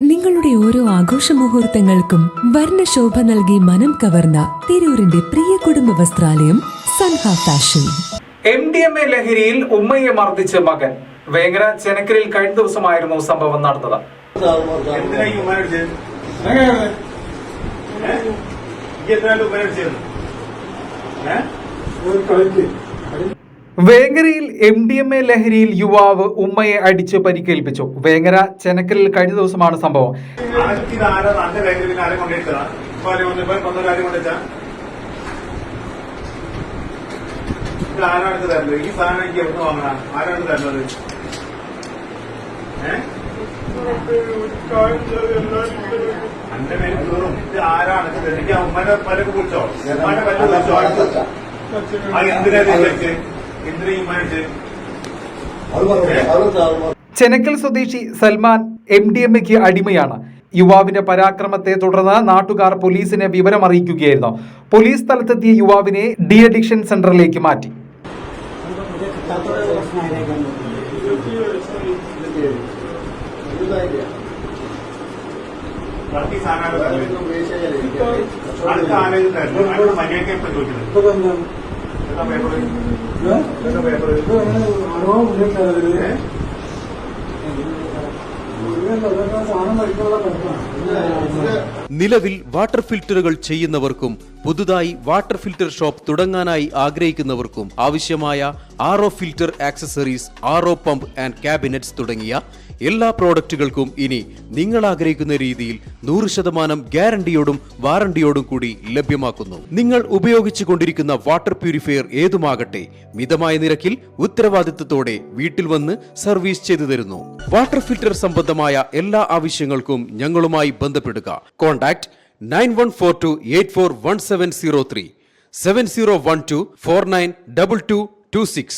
നിങ്ങളുടെ ഓരോ ആഘോഷ മുഹൂർത്തങ്ങൾക്കും വർണ്ണശോഭ നൽകി മനം കവർന്ന തിരൂരിന്റെ പ്രിയ കുടുംബ വസ്ത്രാലയം സൻഹ ഫാഷൻ. MDMA ലഹരിയിൽ ഉമ്മയെ മർദ്ദിച്ച മകൻ. വേങ്ങര ചെനക്കലിൽ കഴിഞ്ഞ ദിവസമായിരുന്നു സംഭവം നടന്നത്. വേങ്ങരയിൽ MDMA ലഹരിയിൽ യുവാവ് ഉമ്മയെ അടിച്ച് പരിക്കേൽപ്പിച്ചു. വേങ്ങര ചെനക്കലിൽ കഴിഞ്ഞ ദിവസമാണ് സംഭവം. ചെനക്കൽ സ്വദേശി സൽമാൻ MDMAക്ക് അടിമയാണ്. യുവാവിന്റെ പരാക്രമത്തെ തുടർന്ന് നാട്ടുകാർ പോലീസിനെ വിവരമറിയിക്കുകയായിരുന്നു. പോലീസ് സ്ഥലത്തെത്തിയ യുവാവിനെ ഡി അഡിക്ഷൻ സെന്ററിലേക്ക് മാറ്റി. നിലവിൽ വാട്ടർ ഫിൽറ്ററുകൾ ചെയ്യുന്നവർക്കും പുതുതായി വാട്ടർ ഫിൽറ്റർ ഷോപ്പ് തുടങ്ങാനായി ആഗ്രഹിക്കുന്നവർക്കും ആവശ്യമായ RO filter accessories, RO pump and cabinets തുടങ്ങിയ എല്ലാ പ്രോഡക്റ്റുകൾക്കും ഇനി നിങ്ങൾ ആഗ്രഹിക്കുന്ന രീതിയിൽ 100% ഗ്യാരണ്ടിയോടും വാറണ്ടിയോടും കൂടി ലഭ്യമാക്കുന്നു. നിങ്ങൾ ഉപയോഗിച്ചു കൊണ്ടിരിക്കുന്ന വാട്ടർ പ്യൂരിഫയർ ഏതുമാകട്ടെ, മിതമായ നിരക്കിൽ ഉത്തരവാദിത്തത്തോടെ വീട്ടിൽ വന്ന് സർവീസ് ചെയ്തു തരുന്നു. വാട്ടർ ഫിൽറ്റർ സംബന്ധമായ എല്ലാ ആവശ്യങ്ങൾക്കും ഞങ്ങളുമായി ബന്ധപ്പെടുക. കോൺടാക്ട് 9142841703 7012492226.